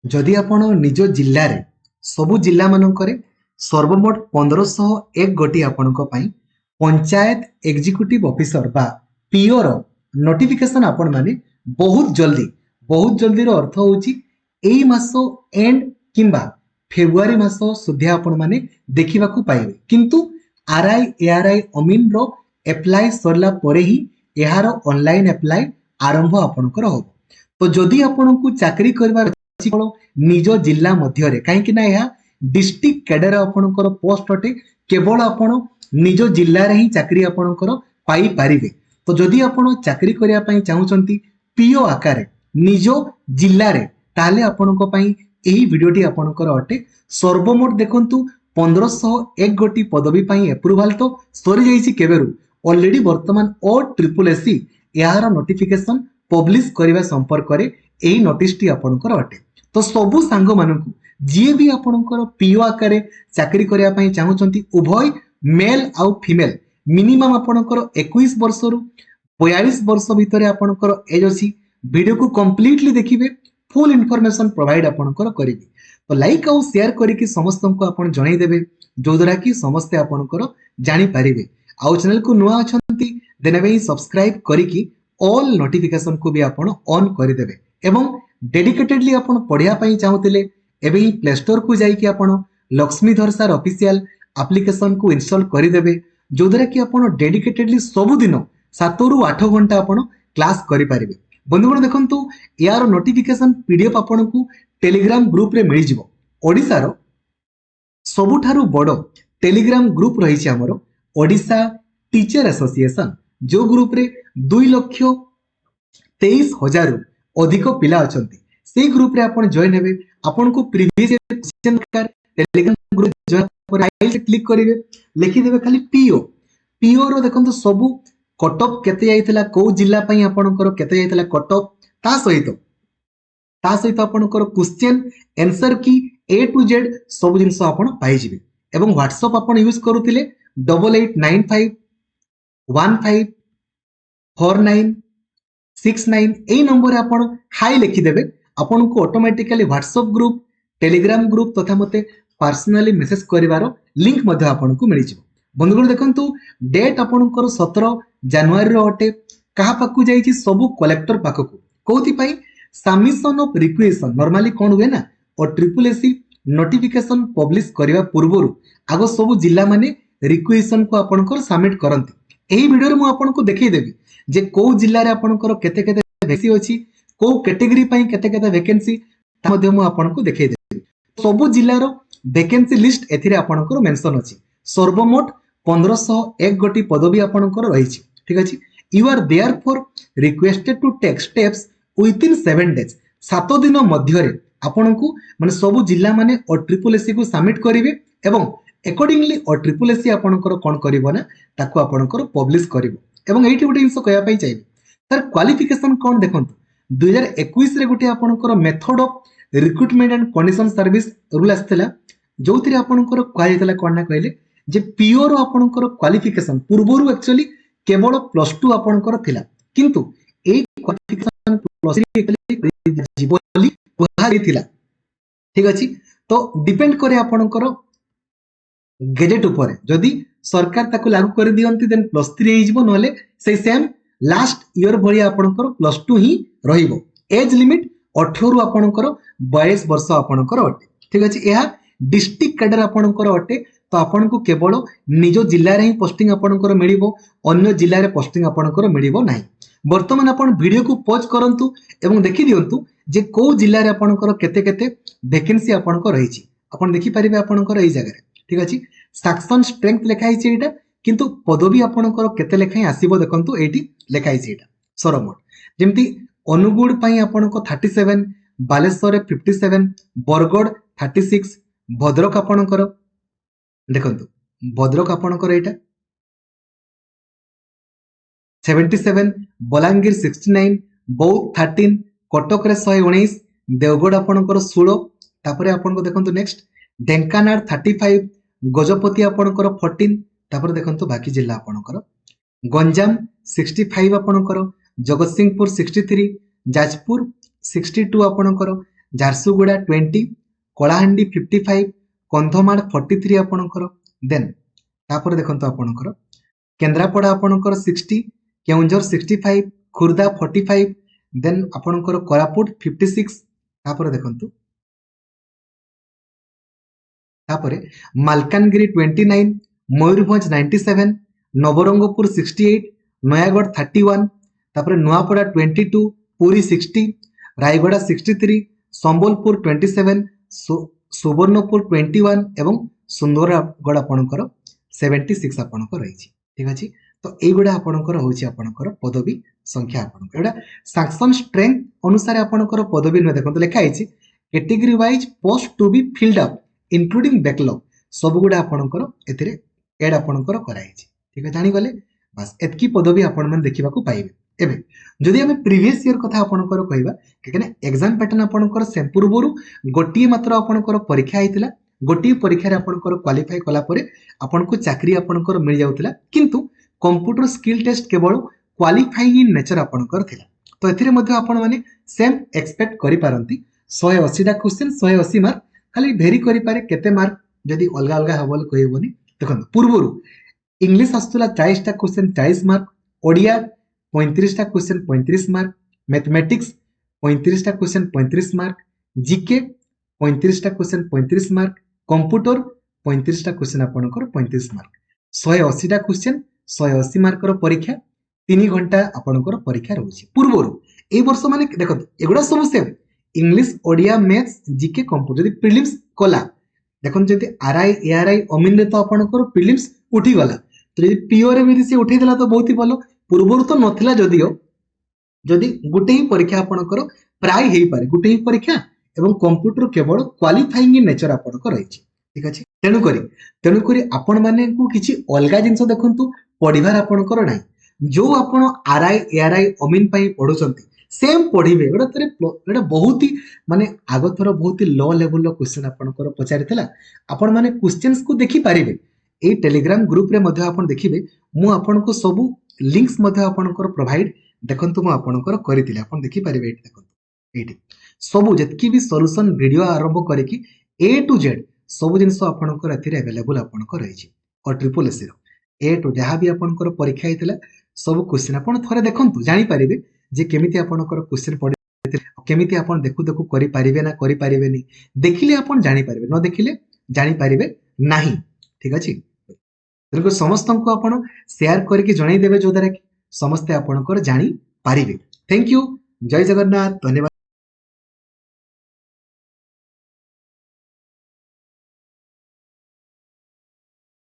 जदि आपण निज जिल्ला रे सबु जिल्ला मानकरे सर्वमोट 1501 गोटी आपणक पई पंचायत एग्जीक्यूटिव ऑफिसर बा पीओ रो नोटिफिकेशन आपण माने बहुत जल्दी रो अर्थ होची एई मासो एंड किंबा फेब्रुआरी मासो सुध्या आपण माने देखिबा को पाइबे किंतु आरआई एआरआई अमीन रो एप्लाई सरला परे ही एहारो ऑनलाइन एप्लाई आरंभ आपणकर हो। तो जदि आपनकु चाकरी करबार निज जिल्ला मध्य रे काहे कि ना यह डिस्ट्रिक्ट कैडर आपनकर पोस्ट अटे केवल आपण निज जिल्ला रे ही चाकरी आपनकर पाई पारिबे। तो जदि आपण चाकरी करिया पई चाहुचंती पीओ आकार निज जिल्ला रे ताले आपनको पई एही वीडियोटी आपनकर अटे। सर्वमोट देखंतु 1501 गोटी पदवी पई अप्रूवल तो सरी जाईची केबेरु ऑलरेडी वर्तमान ओ ट्रिपल एससी यार नोटिफिकेशन पब्लिश करिवा संपर्क रे एही नोटिस टी आपनकर अटे। तो सबु सांग मानकु जी भी आपनकर पीओ आकार चाकरी करिया पई चाहुचंती उभय मेल आउ फीमेल मिनिमम आपनकर 21 वर्ष रु 42 वर्ष भितर आपनकर एज अछि। वीडियो को कंप्लीटली देखिबे फुल इन्फॉर्मेशन प्रोवाइड आपनकर करिबी। तो लाइक आउ शेयर करिकि समस्त को आपन जणाई देबे जो द्वारा कि समस्त आपनकर जानि पारिबे। आउ चैनल को नुआ अछंती देनेबे सब्सक्राइब करिकि ऑल नोटिफिकेशन को भी आपन ऑन करि देबे एवं डेडिकेटेडली आपन पढिया पई चाहुतिले एबे ही प्ले स्टोर को जाई कि आपन लक्ष्मीधर सर ऑफिशियल एप्लीकेशन को इंस्टॉल करि देबे जो द्वारा कि आपन डेडिकेटेडली सब दिन 7 रु 8 घंटा आपन क्लास करि पारिबे। बंधुगण देखंतु यार नोटिफिकेशन पीडीएफ आपन को टेलीग्राम ग्रुप रे मिलि जिवो। ओडिसा रो सबुठारु बड़ो टेलीग्राम ग्रुप रही छे हमरो ओडिसा टीचर एसोसिएशन जो ग्रुप रे 2,23,000 अधिक पिला अछंती। से ग्रुप रे आपण जॉइन हेबे आपण को previous question Telegram group join पर आइल से क्लिक करिवे लिखि देबे खाली पीओ पीओ रो देखंतु सबु कट ऑफ केते जाइतला को जिल्ला पई आपणकर केते जाइतला कट ऑफ ता सहित आपणकर क्वेश्चन आंसर की ए टू जेड सब जिंस आपण पाई जिवे। एवं व्हाट्सएप आपण यूज करूतिले 8895154969 ए नंबर आपण हाई लिखि देबे आपण को automatically WhatsApp group Telegram group तथा मते पर्सनली मेसेज करिवारो लिंक मध्ये आपण को मिलि जिवो। बंधुगण देखंतु डेट आपणकर 17 जनवरी रो अटे कहा पाकु जाईची सबु कलेक्टर पाककु कोथि पई सबमिशन ऑफ रिक्वेशन नॉर्मली कोन हुए ना और ट्रिपल एससी नोटिफिकेशन पब्लिश करिवा पूर्वरु आगो सबु जिल्ला माने रिक्वेशन को आपणकर सबमिट करंती। एही वीडियो रे मु आपनको देखै देबी जे को जिल्ला रे आपणकर केते केते वैकेंसी अछि को कैटेगरी पई केते केते वैकेंसी ता मध्ये मु आपनको देखै देबी। सबु जिल्ला रो वैकेंसी लिस्ट एथिरे आपणकर मेंशन अछि। सर्वमोट 1501 गोटी पदवी आपणकर रहिछि। ठीक अछि। You are therefore requested to take steps within 7 days 7 दिन मध्य रे आपणको माने सबु जिल्ला माने और ट्रिपल एससी को सबमिट करिवे एवं अकॉर्डिंगली और ट्रिपल एससी आपणकर कोन करिवो ना ताको आपणकर पब्लिश करिवो। एवं एठी गोटे इंसो कहया पई चाहिबे सर क्वालिफिकेशन कोन देखंतु 2021 रे गोटे आपणकर method of recruitment and condition service rule आस्तला जोथिरे आपणकर कहैतला कोन ना कहले जे पीओ रो आपणकर क्वालिफिकेशन पूर्वरु एक्चुअली केवल +2 आपणकर थिला किंतु ए क्वालिफिकेशन +3 जीवली बुहारी थिला। ठीक अछि। तो डिपेंड करे आपणकर गेजेट ऊपर जदि सरकार ताको लागू कर दियंती देन +3 हे जिवो नले से सेम लास्ट ईयर भरी आपणकर +2 ही रहिबो। एज लिमिट 18 रु आपणकर 22 वर्ष आपणकर अटे। ठीक अछि। एहा डिस्ट्रिक्ट कैडर आपणकर अटे। तो आपनको केवल निज जिल्ला रे ही पोस्टिंग आपणकर मिलिबो अन्य जिल्ला रे पोस्टिंग आपणकर मिलिबो नाही। वर्तमान आपण वीडियो को पॉज करंतु एवं देखि दियंतु जे को जिल्ला रे आपणकर केते केते वैकेंसी आपणकर रहिछि आपण देखि परिबे आपणकर एई जगह रे। ठीक अछि। सक्शन स्ट्रेंथ लेखा हिछि एटा किंतु पदवी आपणकर केते लेखा आसीबो देखंतु एटी लेखा हिछि एटा सरमोट जेमति अनुगुड पई आपणको 37 बालेश्वर रे 57 बरगड 36 भद्रक आपणकर देखंतु भद्रक आपणकर एटा 77 बलांगीर 69 बौद्ध 13 कटक रे 119 देवगढ़ आपणकर 16 तापरे आपणको देखंतु नेक्स्ट ढेंकानाल 35 गजपति आपणकर 14 तापरे देखंतु बाकी जिल्ला आपणकर गंजाम 65 आपणकर जगतसिंहपुर 63 जाजपुर 62 आपणकर झारसुगुड़ा 20 कलाहांडी 55 कंधमाल 43 आपणकर देन तापर देखंतु आपणकर केन्द्रापड़ा आपणकर 60 केउंझर 65 खुर्दा 45 देन आपणकर कोरापुट 56 तापर देखंतु तापर मालकानगिरी 29 मयूरभंज 97 नवरंगपुर 68 नयागढ़ 31 तापर नुआपड़ा 22 पुरी 60 रायगड़ा 63 संबलपुर 27 सुवर्णपुर 21 एवं सुंदरगढ़ आपणकर 76 आपणकर रही ठीक अछि। तो एगुड़ा आपणकर होछि आपणकर पदवी संख्या आपणकर एडा सैक्शन स्ट्रेंथ अनुसार आपणकर पदवी न देखंत लेखा आइछि category wise post to be filled up including backlog सब गुड़ा आपणकर एथिरे एड आपणकर कराइछि ठीक है जानि गले बस एतकी पदवी आपण मन देखिबा को पाइबे। एबे जदि हमें प्रीवियस ईयर कथा आपणकर कहबा कि एग्जाम पैटर्न आपणकर सेम पूर्वरु गोटिए मात्र आपणकर परीक्षा आइतिला गोटिए परीक्षा रे आपणकर क्वालिफाई कला परे आपनको चाकरी आपणकर मिल जाउतिला किंतु कंप्यूटर स्किल टेस्ट केवल क्वालिफाइंग इन नेचर आपणकर थिला। तो एथिरे मध्ये आपण माने सेम एक्सपेक्ट करि पारंती 180 टा क्वेश्चन 180 मार्क खाली भेरी करि पारे केते मार्क जदि अलगा अलगा हबल कहबोनी देखो पूर्वरु इंग्लिश आस्तुला 40 टा क्वेश्चन 40 मार्क ओडिया 35 टा क्वेश्चन 35 मार्क मैथमेटिक्स 35 टा क्वेश्चन 35 मार्क जीके 35 टा क्वेश्चन 35 मार्क कंप्यूटर 35 टा क्वेश्चन आपणकर 35 मार्क 180 टा क्वेश्चन 180 मार्कर परीक्षा 3 घंटा आपणकर परीक्षा रहउछि पूर्वरु ए वर्ष माने देखो एगुडा सब same English Odia maths GK computer जदि प्रीलिम्स कला देखो जदि आरआई एआरआई अमीन रे तो आपणकर प्रीलिम्स उठी गला तो जदि पीओ रे भी से उठी देला तो बहुत ही भलो पूर्वरु तो नथिला जदियो जदि गुटे ही परीक्षा आपणकर प्राय हेई पारे गुटे ही परीक्षा एवं कंप्यूटर केवल क्वालिफाइंग इन नेचर आपणकर रहिछि ठीक अछि। तेणु करी आपण माने को किछि अलगा जिंस देखंतु पढिबार आपणकर नाही जो आपण आरआई एआरआई अमीन पई पढुचंती सेम पढिबे एटा बहुत ही माने आगो थरो बहुत ही लो लेवल रो क्वेश्चन आपणकर पचारितला आपण माने क्वेश्चंस को देखि पारिबे ए टेलीग्राम ग्रुप रे मध्ये आपण देखिबे मु आपनको सब लिंक्स मध्ये आपणकर प्रोवाइड देखंतु मु आपणकर करितिले आपण देखि पारिबे एठी देखंतु एठी सब जतकी भी सॉल्यूशन वीडियो आरंभ करिकि ए टू जेड सब जिनस आपणकर एथिरे अवेलेबल आपणकर रहिछि और triple AC row A two जहाँ भी आपणकर परीक्षा हेतिला सब क्वेश्चन आपण थरे देखंतु जानि पारिबे जे केमिति आपणकर क्वेश्चन पढि केमिति आपण देखु देखु करि पारिबे ना करि पारिबे नि देखिले आपण जानि पारिबे न देखिले जानि पारिबे नाही ठीक अछि। तेणुकर समस्त को आपण शेयर करके जणाई देबे जो द्वारा कि समस्ते आपणकर जानि पारिबे। थैंक यू जय जगन्नाथ धन्यवाद।